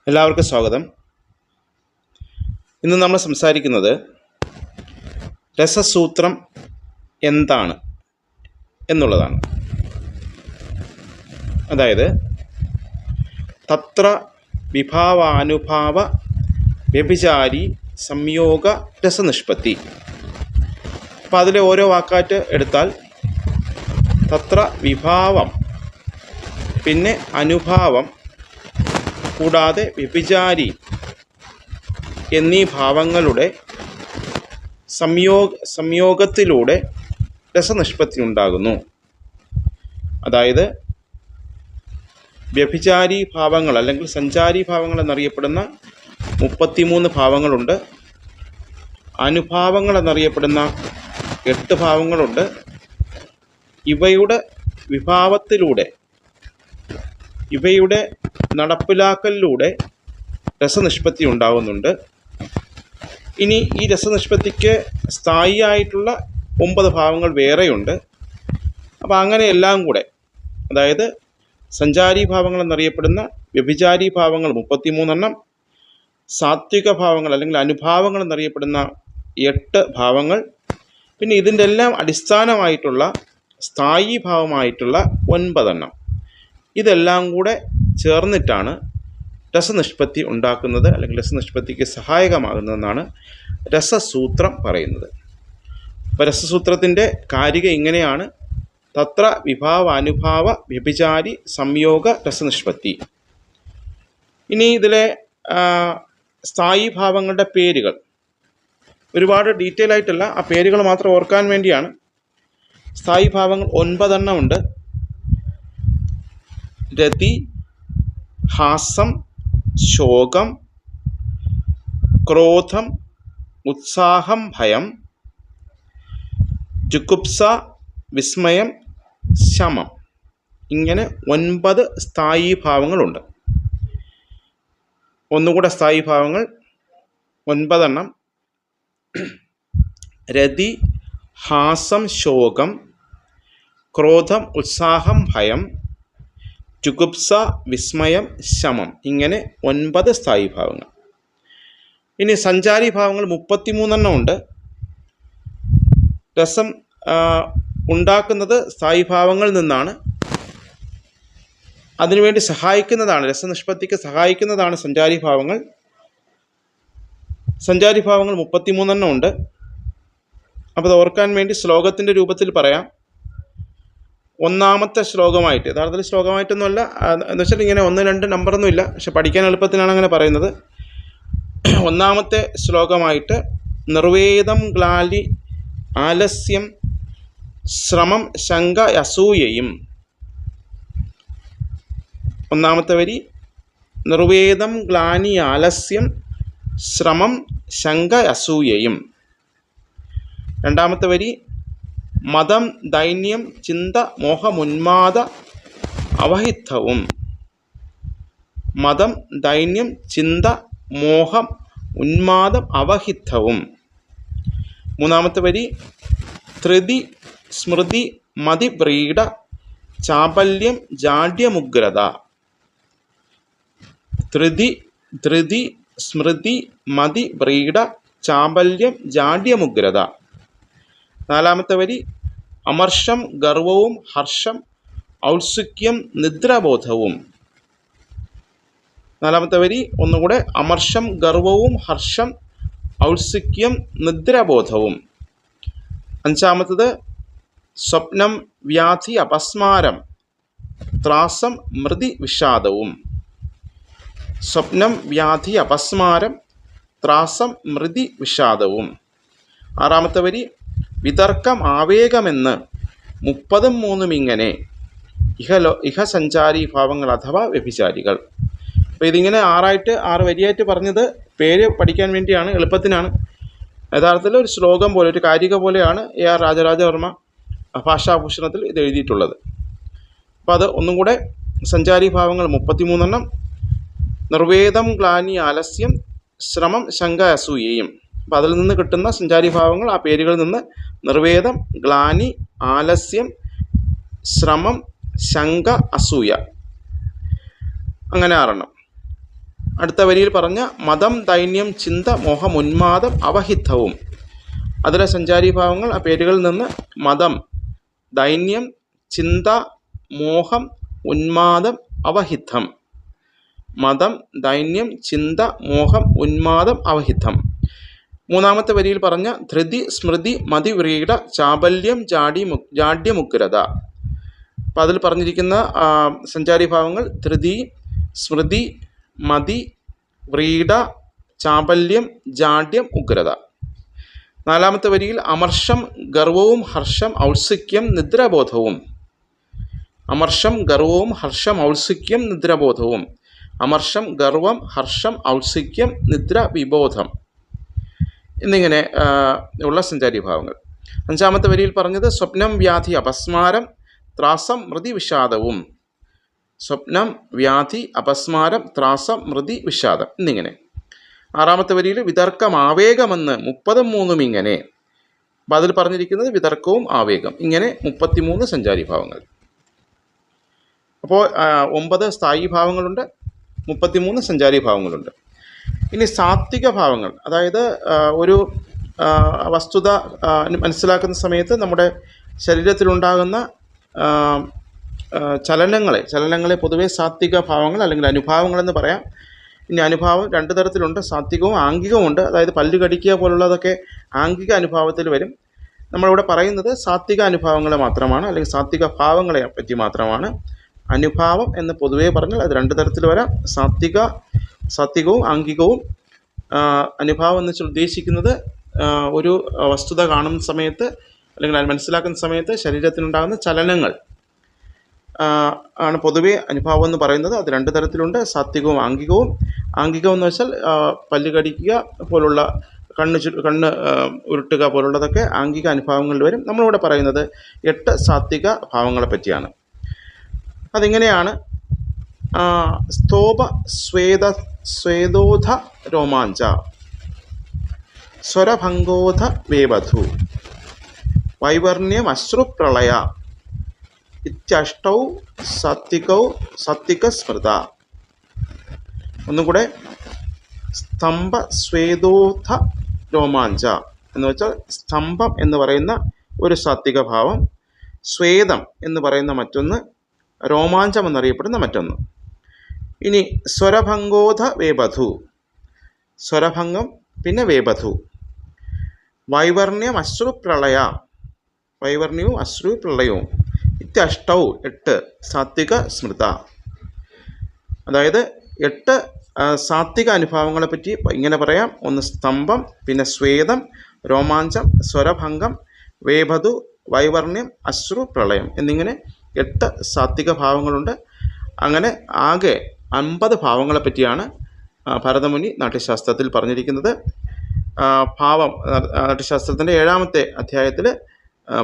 എല്ലാവർക്കും സ്വാഗതം. ഇന്ന് നമ്മൾ സംസാരിക്കുന്നത് രസസൂത്രം എന്താണ് എന്നുള്ളതാണ്. അതായത് തത്ര വിഭാവാനുഭാവ വ്യഭിചാരി സംയോഗ രസനിഷ്പത്തി. അപ്പോൾ അതിലെ ഓരോ വാക്കാറ്റ് എടുത്താൽ തത്ര വിഭാവം, പിന്നെ അനുഭാവം, കൂടാതെ വ്യഭിചാരി എന്നീ ഭാവങ്ങളുടെ സംയോഗത്തിലൂടെ രസനിഷ്പത്തി ഉണ്ടാകുന്നു. അതായത് വ്യഭിചാരി ഭാവങ്ങൾ അല്ലെങ്കിൽ സഞ്ചാരി ഭാവങ്ങൾ എന്നറിയപ്പെടുന്ന 33 ഭാവങ്ങളുണ്ട്. അനുഭാവങ്ങൾ എന്നറിയപ്പെടുന്ന 8 ഭാവങ്ങളുണ്ട്. ഇവയുടെ വിഭാവത്തിലൂടെ, ഇവയുടെ നടപ്പിലാക്കലിലൂടെ രസനിഷ്പത്തി ഉണ്ടാകുന്നുണ്ട്. ഇനി ഈ രസനിഷ്പത്തിക്ക് സ്ഥായിയായിട്ടുള്ള 9 ഭാവങ്ങൾ വേറെയുണ്ട്. അപ്പോൾ അങ്ങനെ എല്ലാം കൂടെ, അതായത് സഞ്ചാരി ഭാവങ്ങൾ എന്നറിയപ്പെടുന്ന വ്യഭിചാരി ഭാവങ്ങൾ 33 എണ്ണം, സാത്വിക ഭാവങ്ങൾ അല്ലെങ്കിൽ അനുഭാവങ്ങൾ എന്നറിയപ്പെടുന്ന 8 ഭാവങ്ങൾ, പിന്നെ ഇതിൻ്റെ എല്ലാം അടിസ്ഥാനമായിട്ടുള്ള സ്ഥായി ഭാവമായിട്ടുള്ള 9 എണ്ണം. ഇതെല്ലാം കൂടെ ചേർന്നിട്ടാണ് രസനിഷ്പത്തി ഉണ്ടാക്കുന്നത് അല്ലെങ്കിൽ രസനിഷ്പത്തിക്ക് സഹായകമാകുന്നതെന്നാണ് രസസൂത്രം പറയുന്നത്. അപ്പോൾ രസസൂത്രത്തിൻ്റെ കാരിക ഇങ്ങനെയാണ്: തത്ര വിഭാവാനുഭാവ വ്യഭിചാരി സംയോഗ രസനിഷ്പത്തി. ഇനി ഇതിലെ സ്ഥായി ഭാവങ്ങളുടെ പേരുകൾ ഒരുപാട് ഡീറ്റെയിൽ ആയിട്ടല്ല, ആ പേരുകൾ മാത്രം ഓർക്കാൻ വേണ്ടിയാണ്. സ്ഥായി ഭാവങ്ങൾ 9 എണ്ണം ഉണ്ട്. രതി, ഹാസം, ശോകം, ക്രോധം, ഉത്സാഹം, ഭയം, ജുഗുപ്സ, വിസ്മയം, ശമം. ഇങ്ങനെ 9 സ്ഥായി ഭാവങ്ങളുണ്ട്. ഒന്നുകൂടെ സ്ഥായി ഭാവങ്ങൾ 9 എണ്ണം. രതി, ഹാസം, ശോകം, ക്രോധം, ഉത്സാഹം, ഭയം, ജുഗുപ്സ, വിസ്മയം, ശമം. ഇങ്ങനെ 9 സ്ഥായി ഭാവങ്ങൾ. ഇനി സഞ്ചാരി ഭാവങ്ങൾ 33 എണ്ണം ഉണ്ട്. രസം ഉണ്ടാക്കുന്നത് സ്ഥായി ഭാവങ്ങളിൽ നിന്നാണ്. അതിനുവേണ്ടി സഹായിക്കുന്നതാണ്, രസനിഷ്പത്തിക്ക് സഹായിക്കുന്നതാണ് സഞ്ചാരി ഭാവങ്ങൾ. സഞ്ചാരി ഭാവങ്ങൾ 33 എണ്ണം ഉണ്ട്. അപ്പോൾ അത് ഓർക്കാൻ വേണ്ടി ശ്ലോകത്തിൻ്റെ രൂപത്തിൽ പറയാം. ഒന്നാമത്തെ ശ്ലോകമായിട്ട്, യഥാർത്ഥത്തിൽ ശ്ലോകമായിട്ടൊന്നുമല്ല, എന്ന് വെച്ചാൽ ഇങ്ങനെ 1, 2 നമ്പറൊന്നും ഇല്ല, പക്ഷെ പഠിക്കാൻ എളുപ്പത്തിനാണ് അങ്ങനെ പറയുന്നത്. ഒന്നാമത്തെ ശ്ലോകമായിട്ട് നിർവേദം ഗ്ലാലി ആലസ്യം ശ്രമം ശങ്ക അസൂയയും. ഒന്നാമത്തെ വരി നിർവേദം ഗ്ലാനി ആലസ്യം ശ്രമം ശങ്ക അസൂയയും. രണ്ടാമത്തെ വരി മതം ദൈന്യം ചിന്ത മോഹമുന്മാദ അവഹിത്തവും. മതം ദൈന്യം ചിന്ത മോഹം ഉന്മാദം അവഹിത്തവും. മൂന്നാമത്തെ വരി ധൃതി സ്മൃതി മതിവ്രീഡ ചാപല്യം ജാഡ്യമുഗ്രത. ധൃതി സ്മൃതി മതിവ്രീഡ ചാപല്യം ജാഡ്യമുഗ്രത. നാലാമത്തെ വരി അമർഷം ഗർവവും ഹർഷം ഔത്സുക്യം നിദ്രാബോധവും. നാലാമത്തെ വരി ഒന്നുകൂടെ അമർഷം ഗർവവും ഹർഷം ഔത്സുക്യം നിദ്രാബോധവും. അഞ്ചാമത്തത് സ്വപ്നം വ്യാധി അപസ്മാരം ത്രാസം മൃതി വിഷാദവും. സ്വപ്നം വ്യാധി അപസ്മാരം ത്രാസം മൃതി വിഷാദവും. ആറാമത്തെ വരി വിതർക്കം ആവേഗമെന്ന് 33 ഇങ്ങനെ ഇഹസഞ്ചാരി ഭാവങ്ങൾ അഥവാ വ്യഭിചാരികൾ. അപ്പോൾ ഇതിങ്ങനെ 6 വരിയായിട്ട് പറഞ്ഞത് പേര് പഠിക്കാൻ വേണ്ടിയാണ്, എളുപ്പത്തിനാണ്. യഥാർത്ഥത്തിൽ ഒരു ശ്ലോകം പോലെ, ഒരു കാരിക പോലെയാണ് AR രാജരാജവർമ്മ ഭാഷാഭൂഷണത്തിൽ ഇത് എഴുതിയിട്ടുള്ളത്. അപ്പോൾ അത് ഒന്നും കൂടെ: സഞ്ചാരി ഭാവങ്ങൾ 33 എണ്ണം, നിർവേദം ഗ്ലാനി ആലസ്യം ശ്രമം ശങ്ക അസൂയയും. അപ്പോൾ അതിൽ നിന്ന് കിട്ടുന്ന സഞ്ചാരി ഭാവങ്ങൾ, ആ പേരുകളിൽ നിന്ന് നിർവേദം ഗ്ലാനി ആലസ്യം ശ്രമം ശങ്ക അസൂയ, അങ്ങനെ 6 എണ്ണം. അടുത്ത വരിയിൽ പറഞ്ഞ മതം, ദൈന്യം, ചിന്ത, മോഹം, ഉന്മാദം, അവഹിതവും. അതിലെ സഞ്ചാരീഭാവങ്ങൾ ആ പേരുകളിൽ നിന്ന് മതം, ദൈന്യം, ചിന്ത, മോഹം, ഉന്മാദം, അവഹിതം. മതം, ദൈന്യം, ചിന്ത, മോഹം, ഉന്മാദം, അവഹിതം. മൂന്നാമത്തെ വരിയിൽ പറഞ്ഞ ധൃതി, സ്മൃതി, മതി, വ്രീഡ, ചാബല്യം, ജാഡ്യമുഗ്രത. അപ്പം അതിൽ പറഞ്ഞിരിക്കുന്ന സഞ്ചാരീഭാവങ്ങൾ ധൃതി, സ്മൃതി, മതി, വ്രീഡ, ചാബല്യം, ജാഡ്യം, ഉഗ്രത. നാലാമത്തെ വരിയിൽ അമർഷം, ഗർവവും, ഹർഷം, ഔത്സുക്യം, നിദ്രാബോധവും. അമർഷം, ഗർവവും, ഹർഷം, ഔത്സുക്യം, നിദ്രാബോധവും. അമർഷം, ഗർവം, ഹർഷം, ഔത്സുക്യം, നിദ്ര, വിബോധം എന്നിങ്ങനെ ഉള്ള സഞ്ചാരീഭാവങ്ങൾ. അഞ്ചാമത്തെ വരിയിൽ പറഞ്ഞത് സ്വപ്നം, വ്യാധി, അപസ്മാരം, ത്രാസം, മൃതി, വിഷാദവും. സ്വപ്നം, വ്യാധി, അപസ്മാരം, ത്രാസം, മൃതി, വിഷാദം എന്നിങ്ങനെ. ആറാമത്തെ വരിയിൽ വിതർക്കം, ആവേഗമെന്ന് 33 ഇങ്ങനെ. അപ്പം അതിൽ പറഞ്ഞിരിക്കുന്നത് വിതർക്കവും ആവേഗം, ഇങ്ങനെ 33 സഞ്ചാരീഭാവങ്ങൾ. അപ്പോൾ 9 സ്ഥായി ഭാവങ്ങളുണ്ട്, 33 സഞ്ചാരീഭാവങ്ങളുണ്ട്. ഇനി സാത്വിക ഭാവങ്ങൾ, അതായത് ഒരു വസ്തുത മനസ്സിലാക്കുന്ന സമയത്ത് നമ്മുടെ ശരീരത്തിലുണ്ടാകുന്ന ചലനങ്ങളെ പൊതുവെ സാത്വിക ഭാവങ്ങൾ അല്ലെങ്കിൽ അനുഭാവങ്ങളെന്ന് പറയാം. ഇനി അനുഭാവം 2 തരത്തിലുണ്ട്, സാത്വികവും ആംഗികവും ഉണ്ട്. അതായത് പല്ല് കടിക്കുക പോലുള്ളതൊക്കെ ആംഗിക അനുഭാവത്തിൽ വരും. നമ്മളിവിടെ പറയുന്നത് സാത്വിക അനുഭാവങ്ങളെ മാത്രമാണ്, അല്ലെങ്കിൽ സാത്വിക ഭാവങ്ങളെ പറ്റി മാത്രമാണ്. അനുഭാവം എന്ന് പൊതുവേ പറഞ്ഞാൽ അത് 2 തരത്തിൽ വരാം, സാത്വികവും ആംഗികവും. അനുഭാവം എന്ന് വെച്ചാൽ ഉദ്ദേശിക്കുന്നത് ഒരു വസ്തുത കാണുന്ന സമയത്ത് അല്ലെങ്കിൽ അത് മനസ്സിലാക്കുന്ന സമയത്ത് ശരീരത്തിനുണ്ടാകുന്ന ചലനങ്ങൾ ആണ് പൊതുവേ അനുഭാവം എന്ന് പറയുന്നത്. അത് 2 തരത്തിലുണ്ട്, സാത്വികവും ആംഗികവും. ആംഗികം എന്ന് വെച്ചാൽ പല്ല് കടിക്കുക പോലുള്ള, കണ്ണ് ഉരുട്ടുക പോലുള്ളതൊക്കെ ആംഗിക അനുഭാവങ്ങളിൽ വരും. നമ്മളിവിടെ പറയുന്നത് 8 സാത്വിക ഭാവങ്ങളെ പറ്റിയാണ്. അതിങ്ങനെയാണ്: സ്തോപ, സ്വേദോധ, രോമാഞ്ച, സ്വരഭംഗോധ, വേവധു, വൈവർണ്യമശ്രുപ്രളയ, ഇത്യഷ്ടൗ സാത്വിക സ്മൃത. ഒന്നും കൂടെ: സ്തംഭ, സ്വേദോധ, രോമാഞ്ച എന്ന് വെച്ചാൽ സ്തംഭം എന്ന് പറയുന്ന ഒരു സാത്വിക ഭാവം, സ്വേദം എന്ന് പറയുന്ന മറ്റൊന്ന്, രോമാഞ്ചം എന്നറിയപ്പെടുന്ന മറ്റൊന്ന്. ഇനി സ്വരഭംഗോധ, വേവധു, സ്വരഭംഗം പിന്നെ വേവധു. വൈവർണ്യം, അശ്രുപ്രളയ, വൈവർണ്യവും അശ്രു പ്രളയവും. ഇത്യഷ്ടൗ 8 സാത്വിക സ്മൃത. അതായത് 8 സാത്വിക അനുഭാവങ്ങളെ പറ്റി ഇങ്ങനെ പറയാം: ഒന്ന് സ്തംഭം, പിന്നെ സ്വേദം, രോമാഞ്ചം, സ്വരഭംഗം, വേവധു, വൈവർണ്യം, അശ്രു, പ്രളയം എന്നിങ്ങനെ 8 സാത്വിക ഭാവങ്ങളുണ്ട്. അങ്ങനെ ആകെ 50 ഭാവങ്ങളെ പറ്റിയാണ് ഭരതമുനി നാട്യശാസ്ത്രത്തിൽ പറഞ്ഞിരിക്കുന്നത്. നാട്യശാസ്ത്രത്തിൻ്റെ 7ാമത്തെ അധ്യായത്തിൽ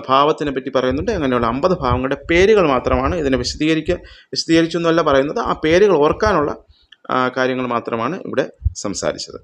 ഭാവത്തിനെ പറ്റി പറയുന്നുണ്ട്. അങ്ങനെയുള്ള 50 ഭാവങ്ങളുടെ പേരുകൾ മാത്രമാണ് ഇതിനെ വിശദീകരിച്ചു എന്നല്ല പറയുന്നത്, ആ പേരുകൾ ഓർക്കാനുള്ള കാര്യങ്ങൾ മാത്രമാണ് ഇവിടെ സംസാരിച്ചത്.